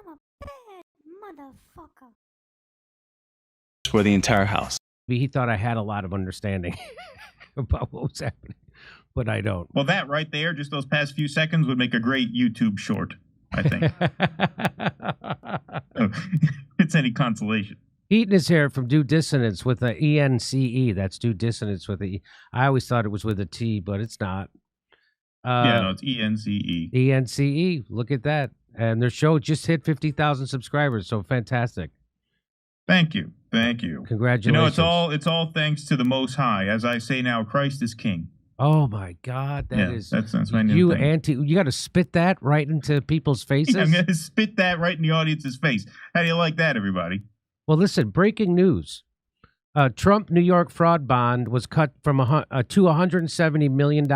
I'm a bad motherfucker. For the entire house. He thought I had a lot of understanding about what was happening, but I don't. Well, that right there, just those past few seconds, would make a great YouTube short, I think. It's any consolation. Eaton is here from Due Dissonance with a ENCE. That's Due Dissonance with a E. I always thought it was with a T, but it's not. Yeah, no, it's ENCE. ENCE. Look at that. And their show just hit 50,000 subscribers, so fantastic. Thank you. Thank you. Congratulations. You know, it's all thanks to the Most High. As I say now, Christ is King. Oh my God, that's my new thing. You got to spit that right into people's faces. I'm going to spit that right in the audience's face. How do you like that, everybody? Well, listen, breaking news. Trump New York fraud bond was cut from to $170 million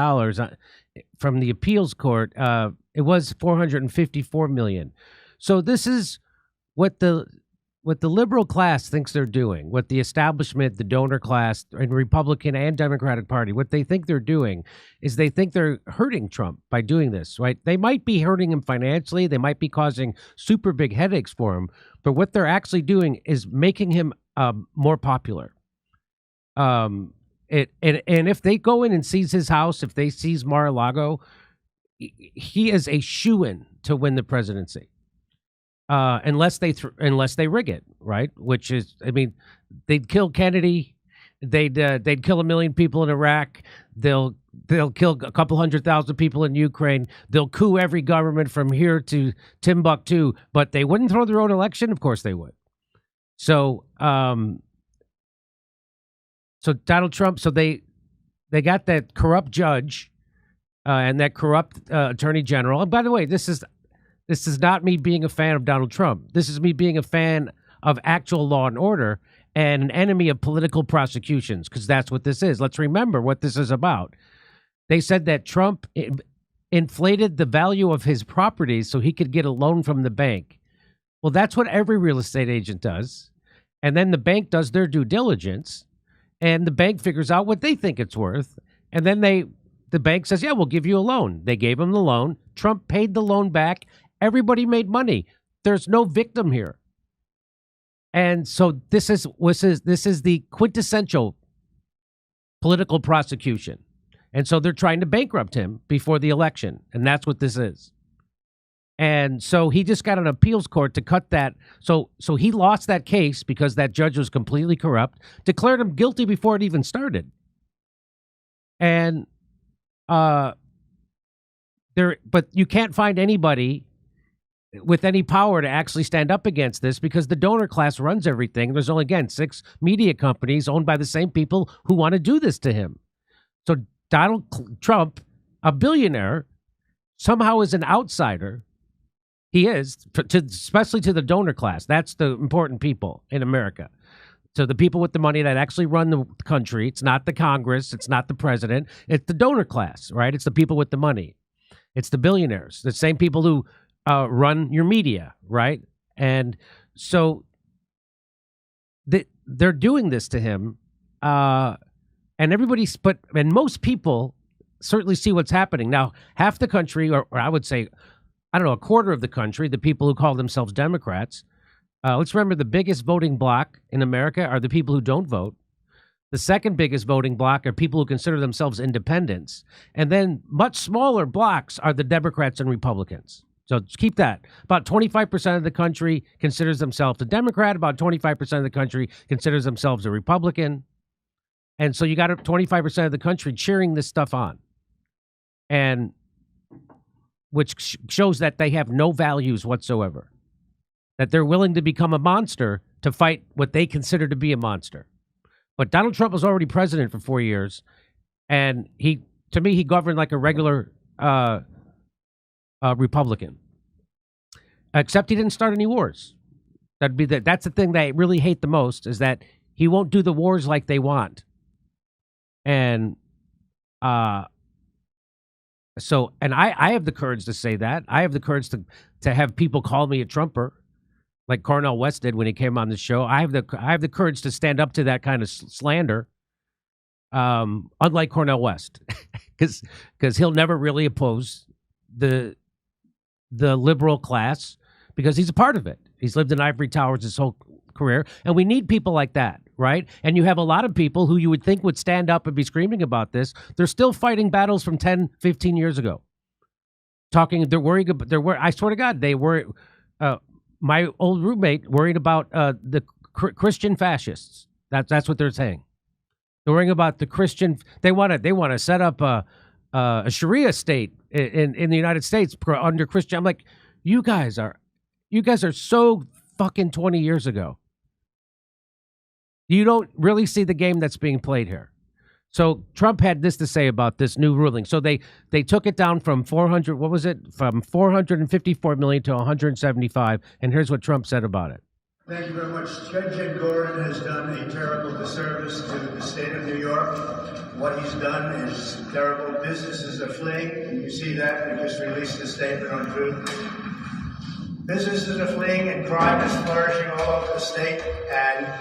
from the appeals court. It was $454 million. So this is what the liberal class thinks they're doing, what the establishment, the donor class, and Republican and Democratic Party, what they think they're doing is they think they're hurting Trump by doing this, right? They might be hurting him financially. They might be causing super big headaches for him. But what they're actually doing is making him more popular. And if they go in and seize his house, if they seize Mar-a-Lago, he is a shoo-in to win the presidency. Unless they rig it, right? Which is, I mean, they'd kill Kennedy, they'd kill 1 million people in Iraq, they'll kill a couple 100,000 people in Ukraine, they'll coup every government from here to Timbuktu, but they wouldn't throw their own election. Of course they would. So, so Donald Trump, so they got that corrupt judge and that corrupt attorney general. And by the way, this is not me being a fan of Donald Trump. This is me being a fan of actual law and order and an enemy of political prosecutions, because that's what this is. Let's remember what this is about. They said that Trump inflated the value of his properties so he could get a loan from the bank. Well, that's what every real estate agent does. And then the bank does their due diligence, and the bank figures out what they think it's worth. And then the bank says, yeah, we'll give you a loan. They gave him the loan. Trump paid the loan back. Everybody made money. There's no victim here. And so this is the quintessential political prosecution. And so they're trying to bankrupt him before the election. And that's what this is. And so he just got an appeals court to cut that. So he lost that case because that judge was completely corrupt, declared him guilty before it even started. And but you can't find anybody with any power to actually stand up against this because the donor class runs everything. There's only, again, 6 media companies owned by the same people who want to do this to him. So Donald Trump, a billionaire, somehow is an outsider. He is, especially to the donor class. That's the important people in America. So the people with the money that actually run the country. It's not the Congress. It's not the president. It's the donor class, right? It's the people with the money. It's the billionaires, the same people who run your media, right? And so they're doing this to him, and and most people certainly see what's happening now. Half the country, or I would say, I don't know, a quarter of the country, the people who call themselves Democrats. Let's remember the biggest voting bloc in America are the people who don't vote. The second biggest voting bloc are people who consider themselves independents, and then much smaller blocks are the Democrats and Republicans. So keep that. About 25% of the country considers themselves a Democrat. About 25% of the country considers themselves a Republican. And so you got 25% of the country cheering this stuff on. And which shows that they have no values whatsoever. That they're willing to become a monster to fight what they consider to be a monster. But Donald Trump was already president for 4 years. And to me, he governed like a regular Republican, except he didn't start any wars. That's the thing that I really hate the most, is that he won't do the wars like they want. And so I have the courage to say that. I have the courage to have people call me a Trumper, like Cornel West did when he came on the show. I have the courage to stand up to that kind of slander. Unlike Cornel West, because he'll never really oppose the liberal class, because he's a part of it. He's lived in ivory towers his whole career, and we need people like that, right? And you have a lot of people who you would think would stand up and be screaming about this. They're still fighting battles from 10, 15 years ago. They're worried about, I swear to God, they were, my old roommate worried about the Christian fascists. That's what they're saying. They're worrying about the Christian, they want to set up a Sharia state in the United States under Christian. I'm like, you guys are so fucking 20 years ago. You don't really see the game that's being played here. So Trump had this to say about this new ruling. So they took it down from 400, what was it? From 454 million to 175. And here's what Trump said about it. Thank you very much. Judge Dore has done a terrible disservice to the state of New York. What he's done is terrible. Businesses are fleeing, and you see that. We just released a statement on Truth. Businesses are fleeing, and crime is flourishing all over the state, and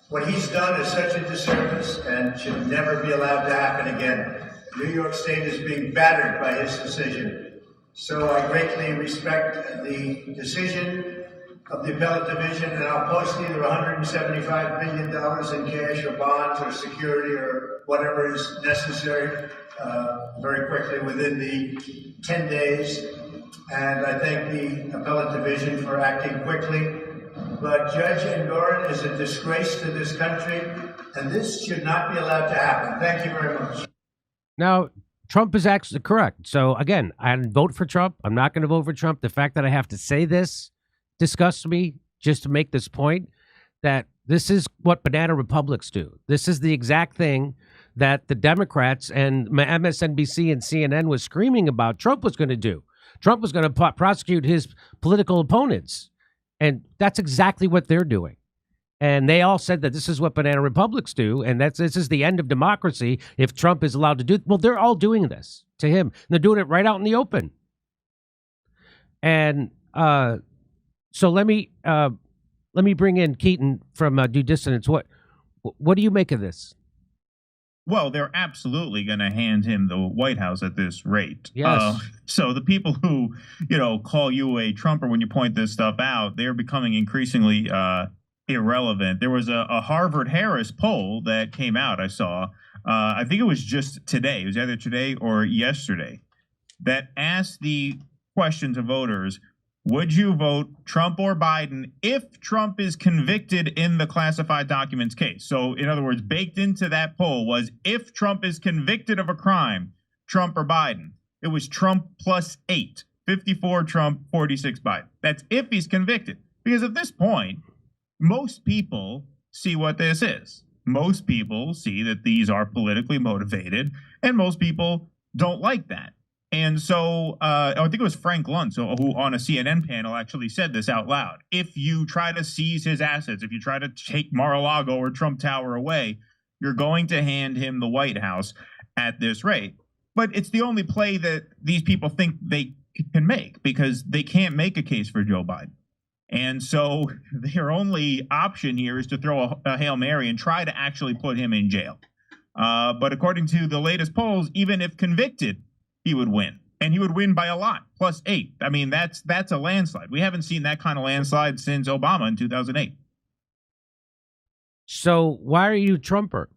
what he's done is such a disservice and should never be allowed to happen again. New York State is being battered by his decision. So I greatly respect the decision of the appellate division, and I'll post either $175 million in cash or bonds or security or whatever is necessary very quickly within the 10 days. And I thank the appellate division for acting quickly. But Judge Dore is a disgrace to this country, and this should not be allowed to happen. Thank you very much. Now, Trump is actually correct. So, again, I didn't vote for Trump. I'm not going to vote for Trump. The fact that I have to say this disgusts me, just to make this point, that this is what banana republics do. This is the exact thing that the Democrats and MSNBC and CNN was screaming about Trump was going to do. Trump was going to prosecute his political opponents. And that's exactly what they're doing. And they all said that this is what banana republics do, and this is the end of democracy if Trump is allowed to do. Well, they're all doing this to him. And they're doing it right out in the open. And so let me bring in Keaton from Due Dissonance. What do you make of this? Well, they're absolutely going to hand him the White House at this rate. Yes. So the people who, call you a Trumper when you point this stuff out, they're becoming increasingly irrelevant. There was a Harvard-Harris poll that came out, I saw. I think it was just today. It was either today or yesterday, that asked the question to voters, would you vote Trump or Biden if Trump is convicted in the classified documents case? So, in other words, baked into that poll was if Trump is convicted of a crime, Trump or Biden. It was Trump plus 8, 54 Trump, 46 Biden. That's if he's convicted. Because at this point, most people see what this is. Most people see that these are politically motivated, and most people don't like that. And so I think it was Frank Luntz, who on a CNN panel actually said this out loud. If you try to seize his assets, if you try to take Mar-a-Lago or Trump Tower away, you're going to hand him the White House at this rate. But it's the only play that these people think they can make, because they can't make a case for Joe Biden. And so their only option here is to throw a Hail Mary and try to actually put him in jail. But according to the latest polls, even if convicted, he would win, and he would win by a lot, plus 8. I mean, that's a landslide. We haven't seen that kind of landslide since Obama in 2008. So why are you Trumper?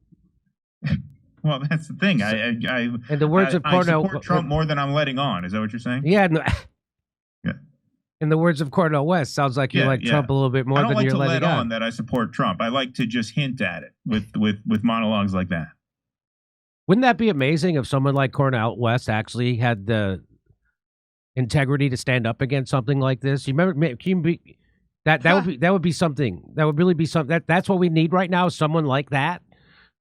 Well, that's the thing. In the words of Cornell, support Trump more than I'm letting on. Is that what you're saying? Yeah. No, yeah. In the words of Cornell West, sounds like you like Trump a little bit more than you're letting on. I don't like to let on that I support Trump. I like to just hint at it with monologues like that. Wouldn't that be amazing if someone like Cornel West actually had the integrity to stand up against something like this? You remember, that would be something. That would really be something. That's what we need right now. Someone like that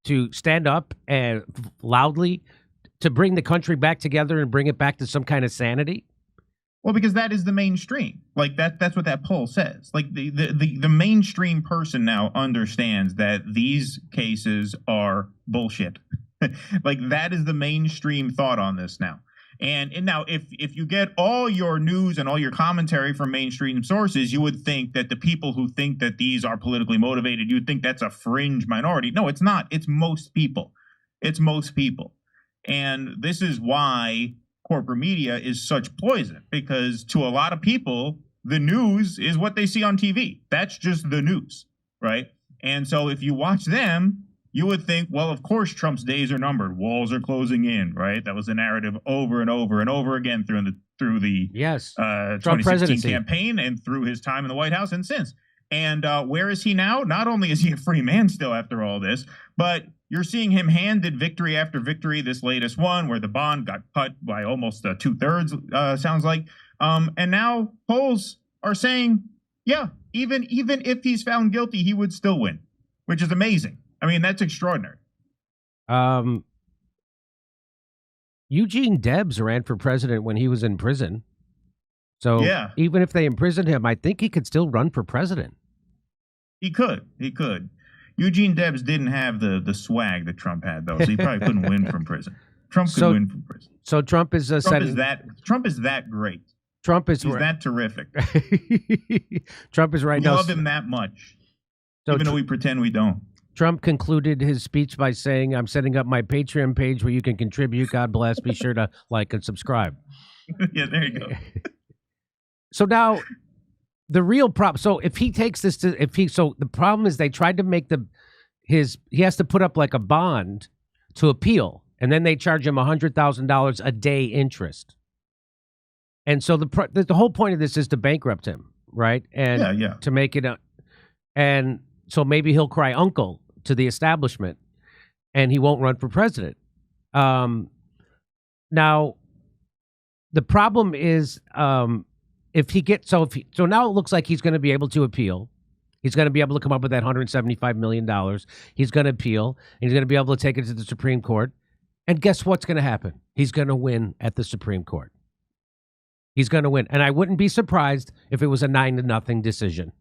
to stand up and loudly to bring the country back together and bring it back to some kind of sanity. Well, because that is the mainstream. Like that's what that poll says. Like the mainstream person now understands that these cases are bullshit. Like that is the mainstream thought on this now. And now if you get all your news and all your commentary from mainstream sources, you would think that the people who think that these are politically motivated, you'd think that's a fringe minority. No, it's not. It's most people. It's most people. And this is why corporate media is such poison, because to a lot of people, the news is what they see on TV. That's just the news, right? And so if you watch them, you would think, well, of course Trump's days are numbered. Walls are closing in, right? That was the narrative over and over and over again through the Yes. 2016 presidency. campaign and through his time in the White House and since. And where is he now? Not only is he a free man still after all this, but you're seeing him handed victory after victory. This latest one where the bond got cut by almost 2/3, sounds like. And now polls are saying, yeah, even if he's found guilty, he would still win, which is amazing. I mean, that's extraordinary. Eugene Debs ran for president when he was in prison. So Yeah. even if they imprisoned him, I think he could still run for president. He could. Eugene Debs didn't have the swag that Trump had, though, so he probably couldn't win from prison. Trump could win from prison. So Trump is Trump is that great. Trump is He's that terrific. Trump is right We now. love him that much, So even though we pretend we don't. Trump concluded his speech by saying, "I'm setting up my Patreon page where you can contribute. God bless. Be sure to like and subscribe." Yeah, there you go. So now, the real problem. So if he takes this to, the problem is they tried to make he has to put up like a bond to appeal, and then they charge him $100,000 a day interest. And so the whole point of this is to bankrupt him, right? And Yeah. to make it and so maybe he'll cry uncle to the establishment, and he won't run for president. Now, the problem is if he gets so now it looks like he's going to be able to appeal. He's going to be able to come up with that $175 million. He's going to appeal, and he's going to be able to take it to the Supreme Court. And guess what's going to happen? He's going to win at the Supreme Court. He's going to win, and I wouldn't be surprised if it was a 9-0 decision.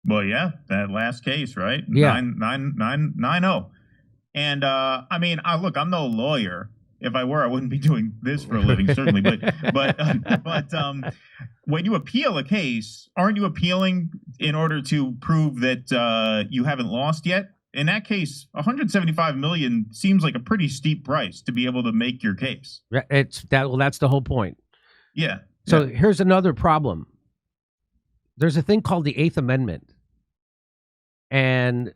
Well, yeah, that last case, right? Yeah. 9-0. And I mean, look, I'm no lawyer. If I were, I wouldn't be doing this for a living, certainly. But when you appeal a case, aren't you appealing in order to prove that you haven't lost yet? In that case, $175 million seems like a pretty steep price to be able to make your case. That's the whole point. Yeah. So here's another problem. There's a thing called the Eighth Amendment. And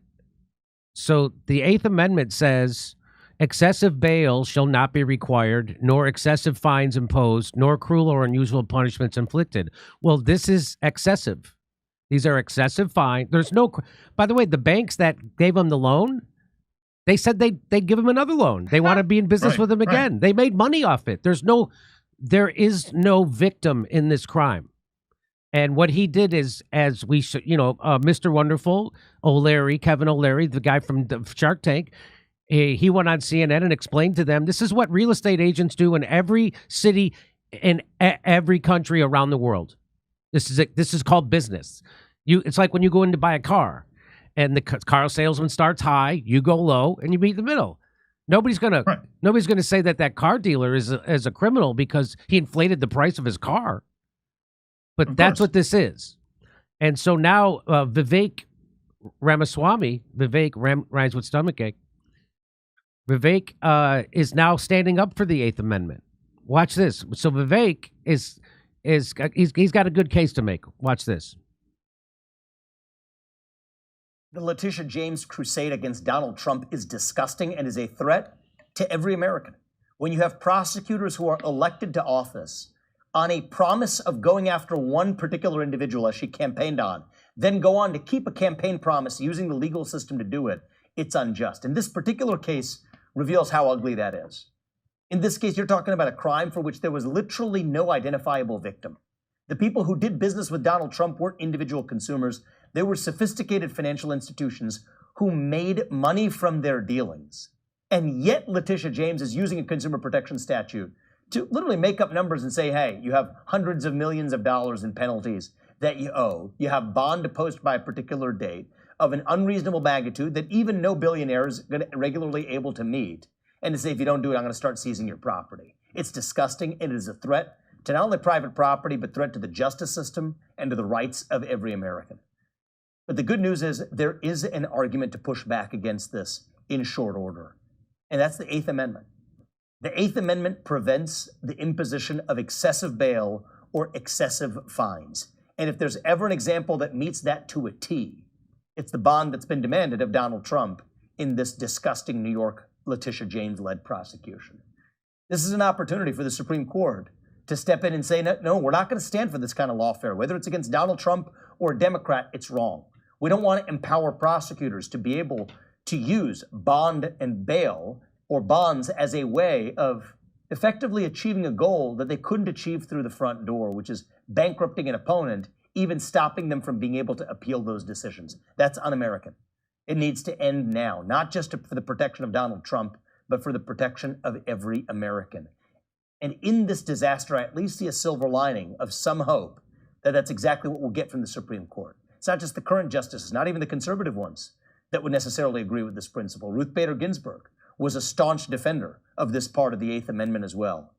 so the Eighth Amendment says excessive bail shall not be required, nor excessive fines imposed, nor cruel or unusual punishments inflicted. Well, this is excessive. These are excessive fines. There's no, by the way, the banks that gave him the loan, they said they'd give him another loan. They want to be in business with him again. Right. They made money off it. There is no victim in this crime. And what he did is, as we should, Mr. Wonderful O'Leary, Kevin O'Leary, the guy from Shark Tank, he went on CNN and explained to them, this is what real estate agents do in every city in every country around the world. This is called business. It's like when you go in to buy a car, and the car salesman starts high, you go low, and you meet in the middle. Nobody's gonna say that car dealer is a criminal because he inflated the price of his car. But that's what this is. And so now Vivek Ramaswamy, rhymes with stomachache. Vivek is now standing up for the Eighth Amendment. Watch this. So Vivek he's got a good case to make. Watch this. The Letitia James crusade against Donald Trump is disgusting and is a threat to every American. When you have prosecutors who are elected to office on a promise of going after one particular individual as she campaigned on, then go on to keep a campaign promise using the legal system to do it, it's unjust. And this particular case reveals how ugly that is. In this case, you're talking about a crime for which there was literally no identifiable victim. The people who did business with Donald Trump weren't individual consumers. They were sophisticated financial institutions who made money from their dealings. And yet Letitia James is using a consumer protection statute to literally make up numbers and say, hey, you have hundreds of millions of dollars in penalties that you owe. You have bond to post by a particular date of an unreasonable magnitude that even no billionaire is regularly able to meet. And to say, if you don't do it, I'm going to start seizing your property. It's disgusting. It is a threat to not only private property, but threat to the justice system and to the rights of every American. But the good news is there is an argument to push back against this in short order. And that's the Eighth Amendment. The Eighth Amendment prevents the imposition of excessive bail or excessive fines. And if there's ever an example that meets that to a T, it's the bond that's been demanded of Donald Trump in this disgusting New York Letitia James-led prosecution. This is an opportunity for the Supreme Court to step in and say, no, we're not going to stand for this kind of lawfare. Whether it's against Donald Trump or a Democrat, it's wrong. We don't want to empower prosecutors to be able to use bond and bail or bonds as a way of effectively achieving a goal that they couldn't achieve through the front door, which is bankrupting an opponent, even stopping them from being able to appeal those decisions. That's un-American. It needs to end now, not just for the protection of Donald Trump, but for the protection of every American. And in this disaster, I at least see a silver lining of some hope that that's exactly what we'll get from the Supreme Court. It's not just the current justices, not even the conservative ones, that would necessarily agree with this principle. Ruth Bader Ginsburg was a staunch defender of this part of the Eighth Amendment as well.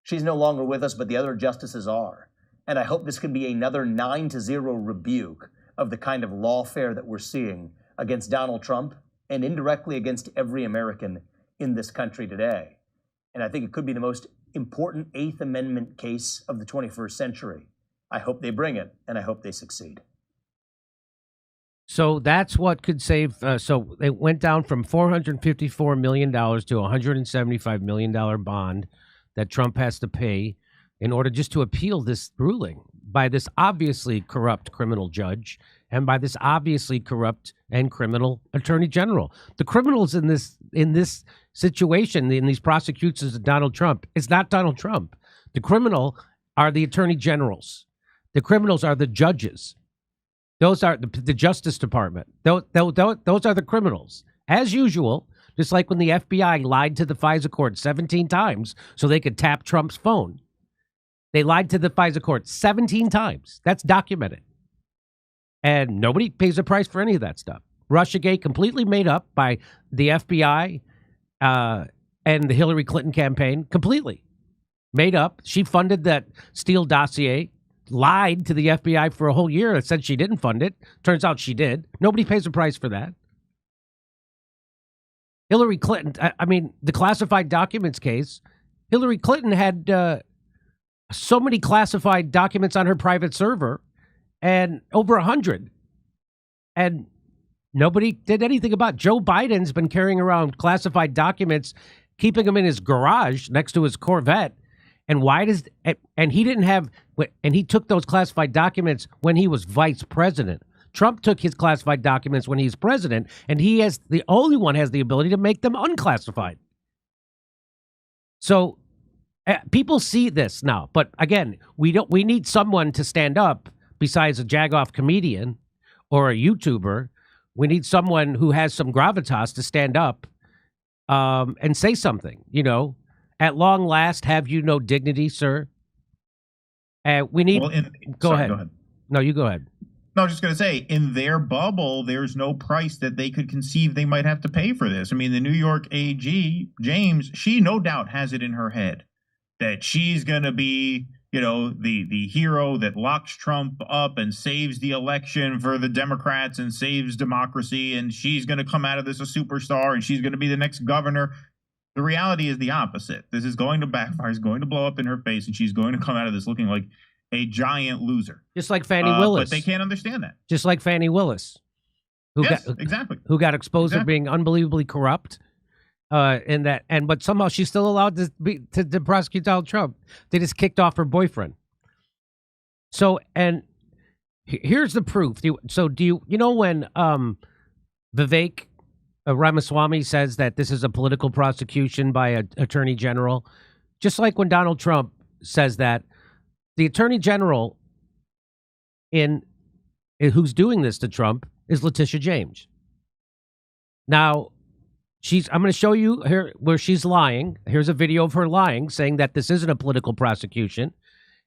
She's no longer with us, but the other justices are. And I hope this can be another 9-0 rebuke of the kind of lawfare that we're seeing against Donald Trump and indirectly against every American in this country today. And I think it could be the most important Eighth Amendment case of the 21st century. I hope they bring it, and I hope they succeed. So that's what could save. So it went down from $454 million to $175 million bond that Trump has to pay in order just to appeal this ruling by this obviously corrupt criminal judge and by this obviously corrupt and criminal attorney general. The criminals in this situation, in these prosecutions of Donald Trump, it's not Donald Trump. The criminal are the attorney generals. The criminals are the judges. Those are the Justice Department. Those are the criminals. As usual, just like when the FBI lied to the FISA court 17 times so they could tap Trump's phone. They lied to the FISA court 17 times. That's documented. And nobody pays a price for any of that stuff. Russiagate completely made up by the FBI and the Hillary Clinton campaign. Completely made up. She funded that Steele dossier, lied to the FBI for a whole year and said she didn't fund it. Turns out she did. Nobody pays a price for that. Hillary Clinton, I mean, the classified documents case, Hillary Clinton had so many classified documents on her private server, and over 100. And nobody did anything about it. Joe Biden's been carrying around classified documents, keeping them in his garage next to his Corvette. And why does, and he didn't have, and he took those classified documents when he was vice president. Trump took his classified documents when he's president, and he has, the only one has the ability to make them unclassified. So people see this now, but again, we need someone to stand up besides a jagoff comedian or a YouTuber. We need someone who has some gravitas to stand up and say something, you know. At long last, have you no dignity, sir? We need. Well, go ahead. No, you go ahead. No, I was just going to say, in their bubble, there's no price that they could conceive they might have to pay for this. I mean, the New York AG, James, she no doubt has it in her head that she's going to be, you know, the hero that locks Trump up and saves the election for the Democrats and saves democracy. And she's going to come out of this a superstar and she's going to be the next governor. The reality is the opposite. This is going to backfire. It's going to blow up in her face, and she's going to come out of this looking like a giant loser. Just like Fannie Willis. But they can't understand that. Just like Fannie Willis. Exactly. Who got exposed for being unbelievably corrupt. But somehow she's still allowed to prosecute Donald Trump. They just kicked off her boyfriend. So, and here's the proof. So do you know when Vivek Ramaswamy says that this is a political prosecution by an attorney general, just like when Donald Trump says that, the attorney general who's doing this to Trump is Letitia James. Now, I'm going to show you here where she's lying. Here's a video of her lying, saying that this isn't a political prosecution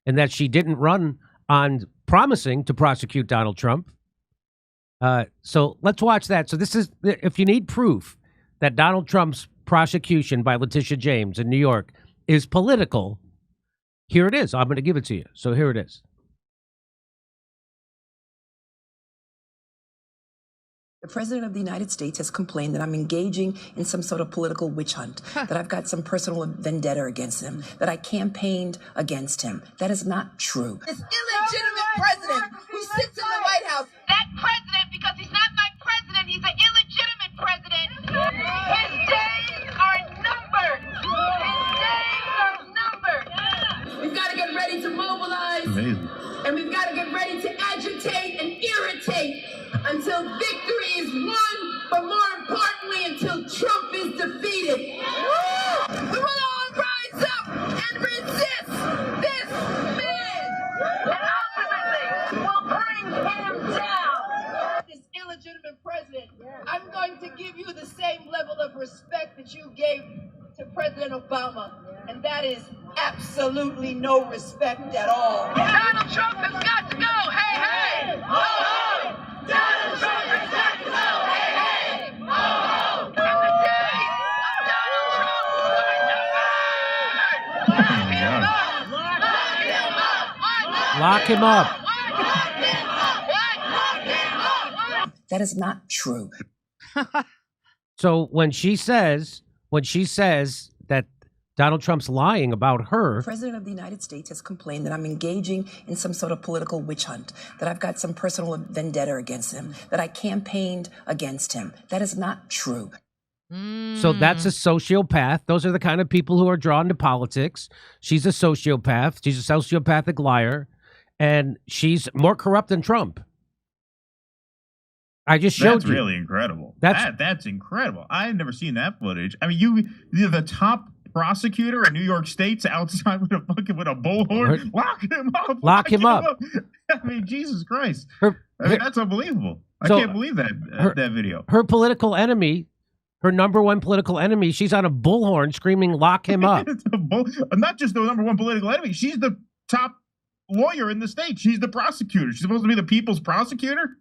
and that she didn't run on promising to prosecute Donald Trump. So let's watch that. So this is, if you need proof that Donald Trump's prosecution by Letitia James in New York is political, here it is. I'm going to give it to you. So here it is. The President of the United States has complained that I'm engaging in some sort of political witch hunt, that I've got some personal vendetta against him, that I campaigned against him. That is not true. This illegitimate president who sits in the White House. That president, because he's not my president, he's an illegitimate president. His days are numbered. His days are numbered. We've got to get ready to mobilize. Amazing. And we've got to get ready to agitate and irritate until victory is won, but more importantly, until Trump is defeated. We will all rise up and resist this man. And ultimately, we'll bring him down. This illegitimate president, I'm going to give you the same level of respect that you gave to President Obama, and that is absolutely no respect at all. Donald Trump has got to go. Hey, hey. Ho, ho. Donald Trump has got to go. Hey, hey. Ho, ho. And the days of Donald Trump are numbered. Lock him up. Lock him up. Lock him up. Lock him up. Lock him up. That is not true. So when she says that Donald Trump's lying about The her, President of the United States has complained that I'm engaging in some sort of political witch hunt, that I've got some personal vendetta against him, that I campaigned against him. That is not true. so that's a sociopath. Those are the kind of people who are drawn to politics. She's a sociopath. She's a sociopathic liar, and she's more corrupt than Trump. I just showed That's you. really incredible. That's- That's incredible. I've never seen that footage. I mean, you're the top prosecutor in New York State's outside with a bullhorn. Lock him up. Lock him up. I mean, Jesus Christ. Her- That's unbelievable. So, I can't believe that that video. Her political enemy, her number one political enemy, she's on a bullhorn screaming, "Lock him up." It's not just the number one political enemy. She's the top lawyer in the state. She's the prosecutor. She's supposed to be the people's prosecutor.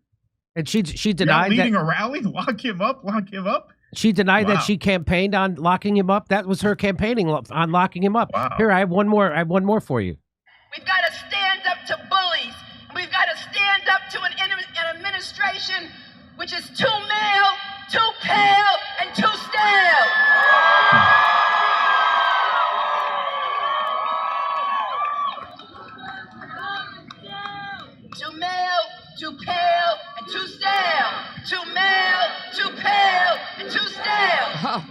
And she You're out denied leading that. a rally. Lock him up. Lock him up. She denied Wow. that she campaigned on locking him up. That was her campaigning on locking him up. Wow. Here, I have one more. I have one more for you. We've got to stand up to bullies. We've got to stand up to an administration which is too male, too pale, and too stale. Too male, too pale, and too stale. Too male, too pale, and too stale.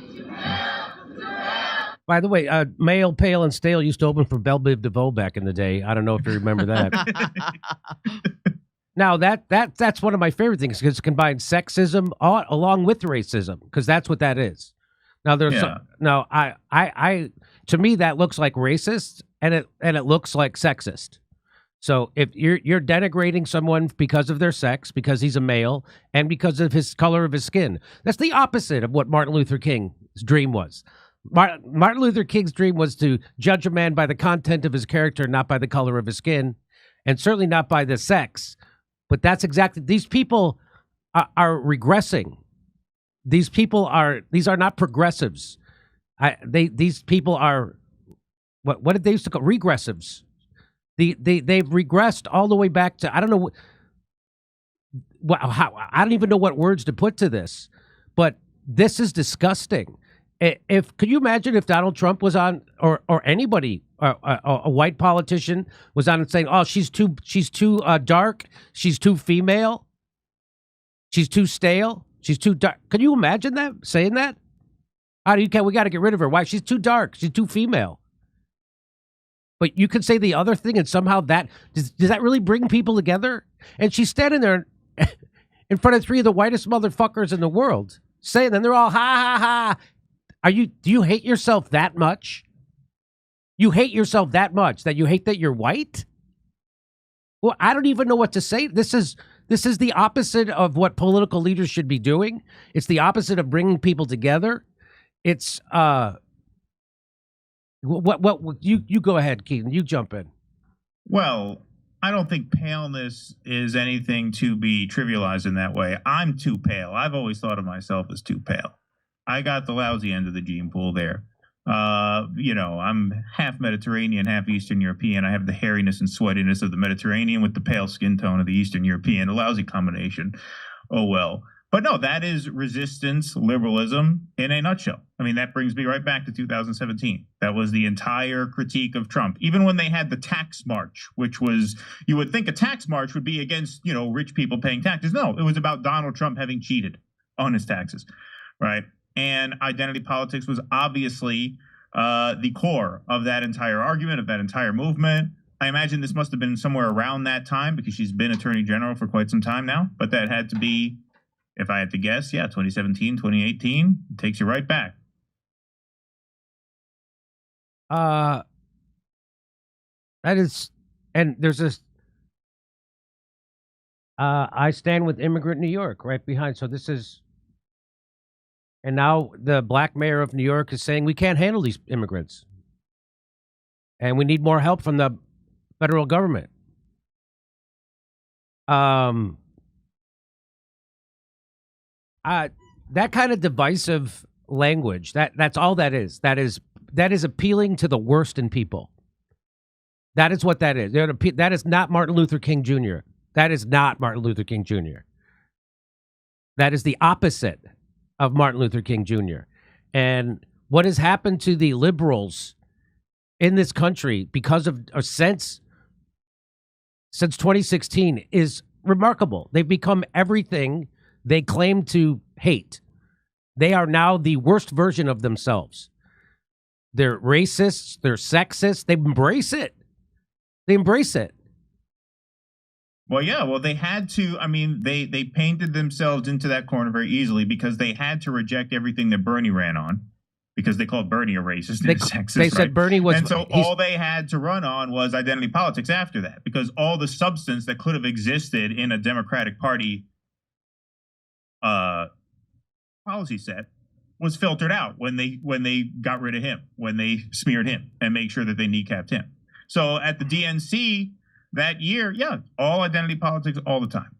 By the way, Male, Pale, and Stale used to open for Belle Biv DeVoe back in the day. I don't know if you remember that. Now that's one of my favorite things because it combines sexism along with racism because that's what that is. Now there's Yeah. now I to me that looks like racist and it looks like sexist. So if you're denigrating someone because of their sex, because he's a male, and because of his color of his skin, that's the opposite of what Martin Luther King's dream was. Martin Luther King's dream was to judge a man by the content of his character, not by the color of his skin, and certainly not by the sex. But that's exactly, these people are regressing. These are not progressives. These people are, what did they used to call regressives? They've regressed all the way back to, I don't know I don't even know what words to put to this, but this is disgusting. Could you imagine if Donald Trump was on, or anybody, a white politician was on and saying, "Oh, she's too dark, she's too female, she's too stale, she's too dark." Can you imagine that saying that? We got to get rid of her. Why? She's too dark. She's too female. But you could say the other thing, and somehow that does that really bring people together? And she's standing there in front of three of the whitest motherfuckers in the world, saying, and they're all ha ha ha. Do you hate yourself that much? You hate yourself that much that you hate that you're white? Well, I don't even know what to say. This is the opposite of what political leaders should be doing. It's the opposite of bringing people together. It's you go ahead, Keaton. You jump in. Well, I don't think paleness is anything to be trivialized in that way. I'm too pale. I've always thought of myself as too pale. I got the lousy end of the gene pool there. I'm half Mediterranean, half Eastern European. I have the hairiness and sweatiness of the Mediterranean with the pale skin tone of the Eastern European. A lousy combination. Oh, well. But no, that is resistance liberalism in a nutshell. I mean, that brings me right back to 2017. That was the entire critique of Trump. Even when they had the tax march, which was, you would think a tax march would be against, rich people paying taxes. No, it was about Donald Trump having cheated on his taxes, right? And identity politics was obviously the core of that entire argument, of that entire movement. I imagine this must have been somewhere around that time because she's been attorney general for quite some time now. But that had to be, if I had to guess, 2017, 2018. It takes you right back. That is, and there's this, I stand with immigrant New York right behind. So this is, and now the black mayor of New York is saying we can't handle these immigrants. And we need more help from the federal government. That kind of divisive language, that's all that is. That is appealing to the worst in people. That is what that is. That is not Martin Luther King Jr. That is not Martin Luther King Jr. That is the opposite of Martin Luther King Jr. And what has happened to the liberals in this country because of since 2016 is remarkable. They've become everything they claim to hate. They are now the worst version of themselves. They're racists. They're sexist. They embrace it. They embrace it. Well, they had to. I mean, they painted themselves into that corner very easily because they had to reject everything that Bernie ran on because they called Bernie a racist and a sexist. They said Bernie was, and so all they had to run on was identity politics after that because all the substance that could have existed in a Democratic Party policy set was filtered out when they got rid of him, when they smeared him and made sure that they kneecapped him. So at the DNC that year, all identity politics all the time.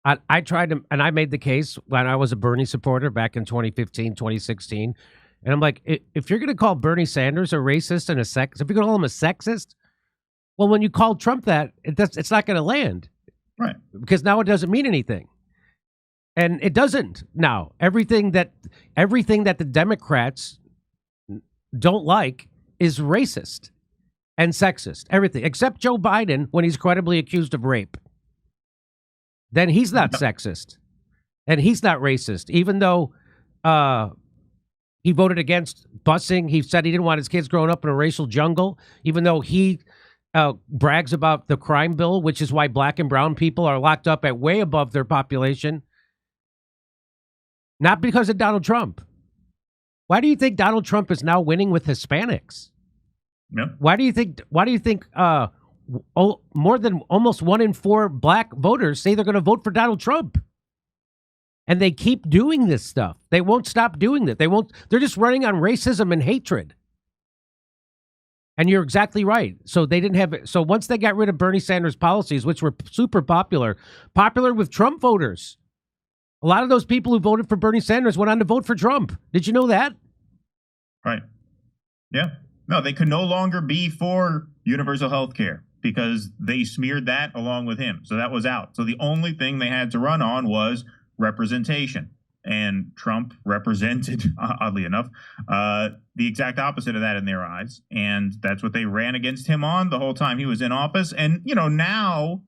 I tried to, and I made the case when I was a Bernie supporter back in 2015, 2016. And I'm like, if you're going to call Bernie Sanders a racist and a sexist, if you're going to call him a sexist, well, when you call Trump that, it's not going to land. Right. Because now it doesn't mean anything. And it doesn't now. Everything that the Democrats don't like is racist and sexist. Everything except Joe Biden when he's credibly accused of rape. Then he's not sexist and he's not racist, even though he voted against busing. He said he didn't want his kids growing up in a racial jungle, even though he brags about the crime bill, which is why black and brown people are locked up at way above their population. Not because of Donald Trump. Why do you think Donald Trump is now winning with Hispanics? Yeah. Why do you think more than almost 1 in 4 black voters say they're going to vote for Donald Trump? And they keep doing this stuff. They won't stop doing it. They're just running on racism and hatred. And you're exactly right. So they didn't have it. So once they got rid of Bernie Sanders' policies, which were super popular with Trump voters, a lot of those people who voted for Bernie Sanders went on to vote for Trump. Did you know that? Right. Yeah. No, they could no longer be for universal health care because they smeared that along with him. So that was out. So the only thing they had to run on was representation. And Trump represented, oddly enough, the exact opposite of that in their eyes. And that's what they ran against him on the whole time he was in office. And, now,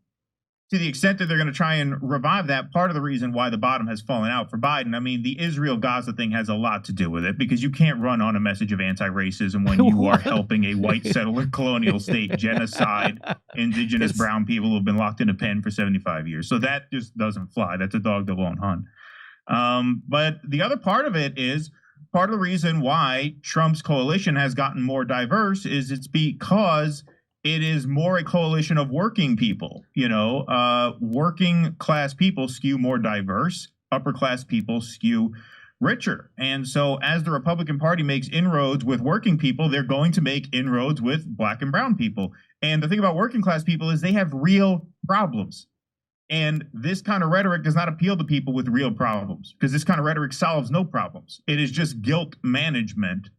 to the extent that they're going to try and revive that, part of the reason why the bottom has fallen out for Biden, I mean, the Israel-Gaza thing has a lot to do with it because you can't run on a message of anti-racism when you are helping a white settler colonial state genocide indigenous brown people who have been locked in a pen for 75 years. So that just doesn't fly. That's a dog that won't hunt. But the other part of it is part of the reason why Trump's coalition has gotten more diverse is it's because it is more a coalition of working people. Working class people skew more diverse. Upper class people skew richer. And so as the Republican Party makes inroads with working people, they're going to make inroads with black and brown people. And the thing about working class people is they have real problems. And this kind of rhetoric does not appeal to people with real problems because this kind of rhetoric solves no problems. It is just guilt management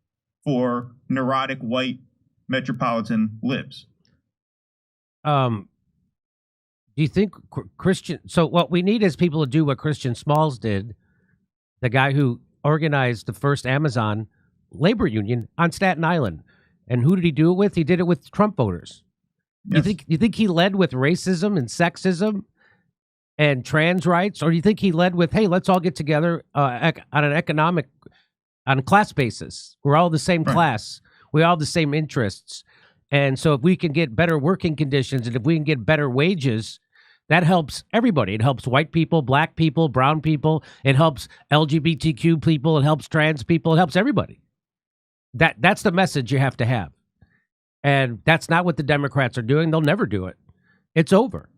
for neurotic white metropolitan libs. Do you think Christian? So what we need is people to do what Christian Smalls did, the guy who organized the first Amazon labor union on Staten Island. And who did he do it with? He did it with Trump voters. Yes. You think he led with racism and sexism and trans rights, or do you think he led with, hey, let's all get together on a class basis? We're all the same class. We all have the same interests. And so if we can get better working conditions and if we can get better wages, that helps everybody. It helps white people, black people, brown people. It helps LGBTQ people. It helps trans people. It helps everybody. That's the message you have to have. And that's not what the Democrats are doing. They'll never do it. It's over.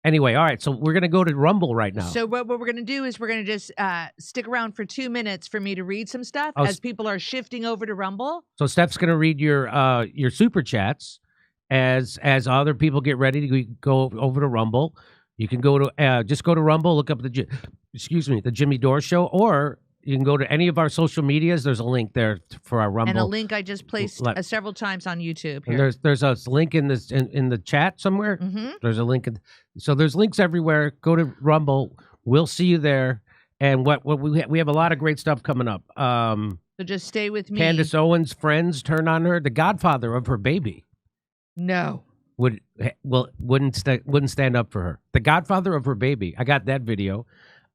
Anyway, all right. So we're going to go to Rumble right now. So what we're going to do is we're going to just stick around for 2 minutes for me to read some stuff as people are shifting over to Rumble. So Steph's going to read your super chats as other people get ready to go over to Rumble. You can go to just go to Rumble, look up the Jimmy Dore Show, or you can go to any of our social medias. There's a link there for our Rumble. And a link I just placed several times on YouTube. Here. And there's a link in this in the chat somewhere. Mm-hmm. There's a link. So there's links everywhere. Go to Rumble. We'll see you there. And what we have a lot of great stuff coming up. So just stay with me. Candace Owens' friends turn on her. The godfather of her baby. No. Wouldn't stand up for her. The godfather of her baby. I got that video.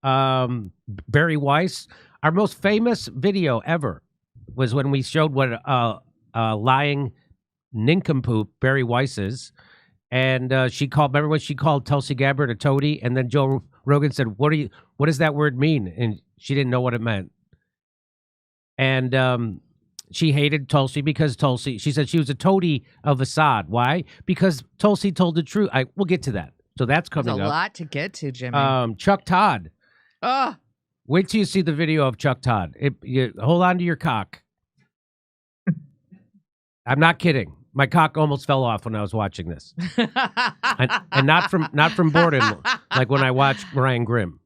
Barry Weiss. Our most famous video ever was when we showed what lying nincompoop Barry Weiss is. And remember when she called Tulsi Gabbard a toady? And then Joe Rogan said, what does that word mean? And she didn't know what it meant. And she hated Tulsi because she said she was a toady of Assad. Why? Because Tulsi told the truth. We'll get to that. So that's coming up. There's a lot to get to, Jimmy. Chuck Todd. Oh. Wait till you see the video of Chuck Todd. You hold on to your cock. I'm not kidding. My cock almost fell off when I was watching this, and not from boredom, like when I watched Ryan Grimm.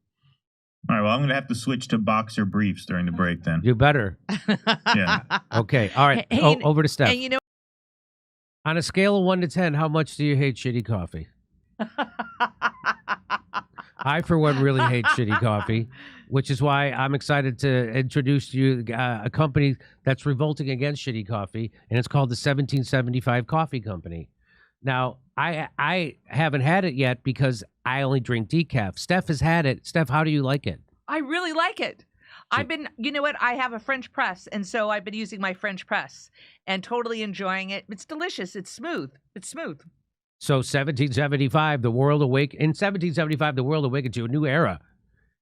All right. Well, I'm going to have to switch to boxer briefs during the break then. You better. Yeah. Okay. All right. Over to Steph. And you know, on a scale of 1 to 10, how much do you hate shitty coffee? I, for one, really hate shitty coffee, which is why I'm excited to introduce to you a company that's revolting against shitty coffee, and it's called the 1775 Coffee Company. Now, I haven't had it yet because I only drink decaf. Steph has had it. Steph, how do you like it? I really like it. You know what? I have a French press, and so I've been using my French press and totally enjoying it. It's delicious. It's smooth. So 1775, the world awakened. In 1775, the world awakened to a new era.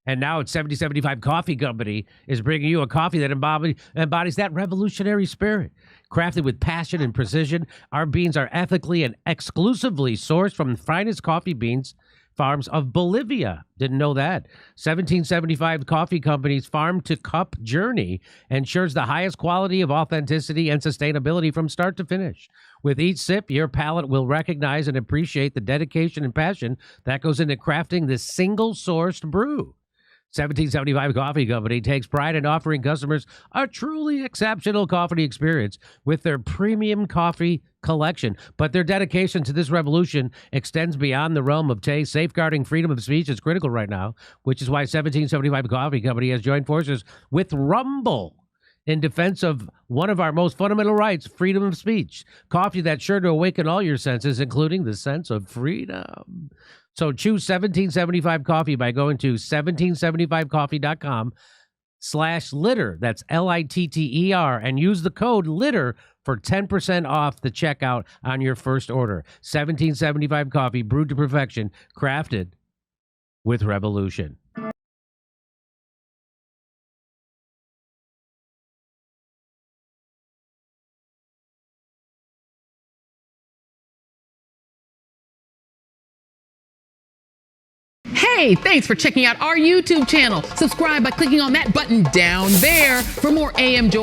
And now it's 1775 Coffee Company is bringing you a coffee that embodies that revolutionary spirit. Crafted with passion and precision, our beans are ethically and exclusively sourced from the finest coffee beans farms of Bolivia. Didn't know that. 1775 Coffee Company's farm-to-cup journey ensures the highest quality of authenticity and sustainability from start to finish. With each sip, your palate will recognize and appreciate the dedication and passion that goes into crafting this single-sourced brew. 1775 Coffee Company takes pride in offering customers a truly exceptional coffee experience with their premium coffee collection. But their dedication to this revolution extends beyond the realm of taste. Safeguarding freedom of speech is critical right now, which is why 1775 Coffee Company has joined forces with Rumble in defense of one of our most fundamental rights, freedom of speech. Coffee that's sure to awaken all your senses, including the sense of freedom. So choose 1775 Coffee by going to 1775coffee.com/litter. That's LITTER, and use the code LITTER for 10% off the checkout on your first order. 1775 Coffee, brewed to perfection, crafted with revolution. Hey, thanks for checking out our YouTube channel. Subscribe by clicking on that button down there for more AM Joy.